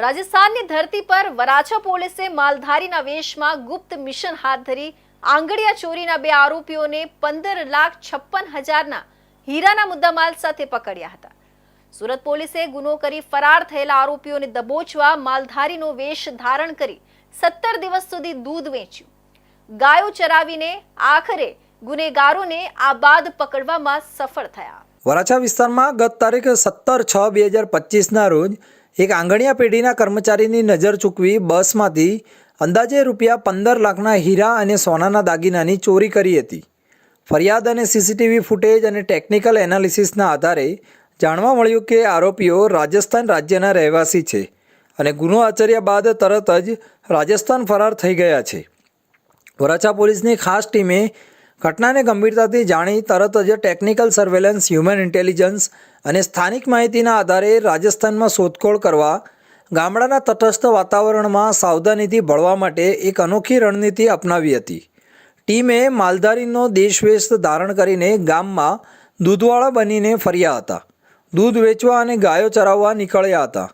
રાજસ્થાનની ધરતી પર વરાછા પોલીસે માલધારીના વેશમાં ગુપ્ત મિશન હાથ ધરી આંગડિયા ચોરીના બે આરોપીઓને 15,56,000ના હીરાના મુદ્દામાલ સાથે પકડ્યા હતા। સુરત પોલીસે ગુનો કરી ફરાર થયેલા આરોપીઓને દબોચવા માલધારીનો વેશ ધારણ કરી 17 દિવસ સુધી દૂધ વેચ્યું, ગાયો ચરાવીને આખરે ગુનેગારોને આબાદ પકડવામાં સફળ થયા। વરાછા વિસ્તારમાં ગત તારીખ 17/6/2025ના રોજ એક આંગણિયા પેઢીના કર્મચારીની નજર ચૂકવી બસમાંથી અંદાજે રૂપિયા 15 લાખના હીરા અને સોનાના દાગીનાની ચોરી કરી હતી। ફરિયાદ અને સીસીટીવી ફૂટેજ અને ટેકનિકલ એનાલિસિસના આધારે જાણવા મળ્યું કે આરોપીઓ રાજસ્થાન રાજ્યના રહેવાસી છે અને ગુનો આચર્યા બાદ તરત જ રાજસ્થાન ફરાર થઈ ગયા છે। વરાછા પોલીસની ખાસ ટીમે ઘટનાને ગંભીરતાથી જાણી તરત જ ટેકનિકલ સર્વેલન્સ, હ્યુમન ઇન્ટેલિજન્સ અને સ્થાનિક માહિતીના આધારે રાજસ્થાનમાં શોધખોળ કરવા ગામડાના તટસ્થ વાતાવરણમાં સાવધાનીથી ભળવા માટે એક અનોખી રણનીતિ અપનાવી હતી। ટીમે માલધારીનો દેશવેશ ધારણ કરીને ગામમાં દૂધવાળા બનીને ફર્યા હતા, દૂધ વેચવા અને ગાયો ચરાવવા નીકળ્યા હતા।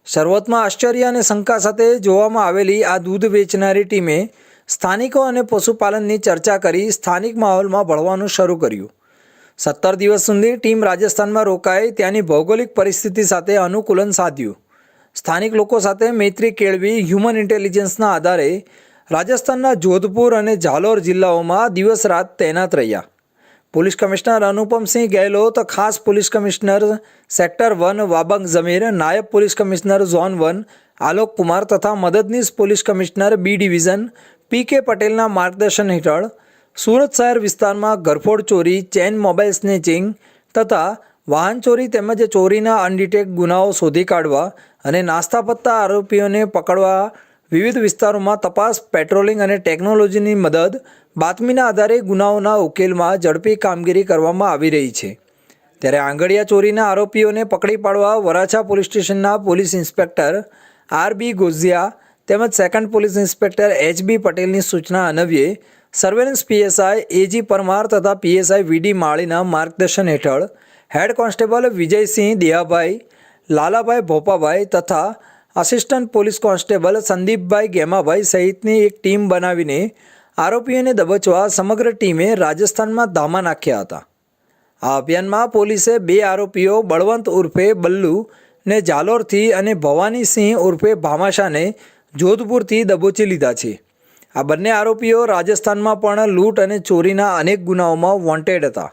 શરૂઆતમાં આશ્ચર્ય અને શંકા સાથે જોવામાં આવેલી આ દૂધ વેચનારી ટીમે સ્થાનિકો અને પશુપાલનની ચર્ચા કરી સ્થાનિક માહોલમાં ભળવાનું શરૂ કર્યું। 17 દિવસ સુધી ટીમ રાજસ્થાનમાં રોકાઈ ત્યાંની ભૌગોલિક પરિસ્થિતિ સાથે અનુકૂલન સાધ્યું, સ્થાનિક લોકો સાથે મૈત્રી કેળવી હ્યુમન ઇન્ટેલિજન્સના આધારે રાજસ્થાનના જોધપુર અને ઝાલોર જિલ્લાઓમાં દિવસ રાત તૈનાત રહ્યા। પોલીસ કમિશનર અનુપમસિંહ ગેહલોત, ખાસ police commissioner sector 1 Wabang Zameer, નાયબ police commissioner zone 1 Alok Kumar તથા મદદનીશ પોલીસ કમિશનર બી ડિવિઝન પી.કે. પટેલના માર્ગદર્શન હેઠળ સુરત શહેર વિસ્તારમાં ઘરફોડ ચોરી, ચેન મોબાઈલ સ્નેચિંગ તથા વાહન ચોરી તેમજ ચોરીના અનડિટેક્ટ ગુનાઓ શોધી કાઢવા અને નાસ્તા પત્તા આરોપીઓને પકડવા વિવિધ વિસ્તારોમાં તપાસ, પેટ્રોલિંગ અને ટેકનોલોજીની મદદ, બાતમીના આધારે ગુનાઓના ઉકેલમાં ઝડપી કામગીરી કરવામાં આવી રહી છે। ત્યારે આંગડિયા ચોરીના આરોપીઓને પકડી પાડવા વરાછા પોલીસ સ્ટેશનના પોલીસ ઇન્સ્પેક્ટર આર.બી. ગોઝિયા તેમજ સેકન્ડ પોલીસ ઇન્સ્પેક્ટર એચ.બી. પટેલની સૂચના અન્વયે સર્વેલન્સ પીએસઆઈ એ.જી. પરમાર તથા પીએસઆઈ વી.ડી. માળીના માર્ગદર્શન હેઠળ હેડ કોન્સ્ટેબલ વિજયસિંહ દેહાભાઈ, લાલાભાઈ ભોપાભાઈ તથા આસિસ્ટન્ટ પોલીસ કોન્સ્ટેબલ સંદીપભાઈ ગેમાભાઈ સહિતની એક ટીમ બનાવીને આરોપીઓને દબોચવા સમગ્ર ટીમે રાજસ્થાનમાં ધામા નાખ્યા હતા। આ અભિયાનમાં પોલીસે 2 આરોપીઓ બળવંત ઉર્ફે બલ્લુ ને ઝાલોરથી અને ભવાનીસિંહ ઉર્ફે ભામાશાને જોધપુરથી દબોચી લીધા છે। આ બંને આરોપીઓ રાજસ્થાનમાં પણ લૂંટ અને ચોરીના અનેક ગુનાઓમાં વોન્ટેડ હતા।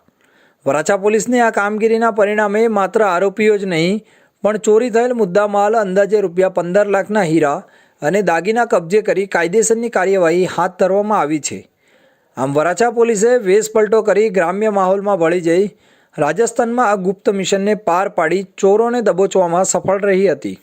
વરાછા પોલીસની આ કામગીરીના પરિણામે માત્ર આરોપીઓ જ નહીં પણ ચોરી થયેલ મુદ્દામાલ અંદાજે રૂપિયા 15 લાખના હીરા અને દાગીના કબજે કરી કાયદેસરની કાર્યવાહી હાથ ધરવામાં આવી છે। આમ વરાછા પોલીસે વેશ પલટો કરી ગ્રામ્ય માહોલમાં ભળી જઈ રાજસ્થાનમાં આ ગુપ્ત મિશનને પાર પાડી ચોરોને દબોચવામાં સફળ રહી હતી।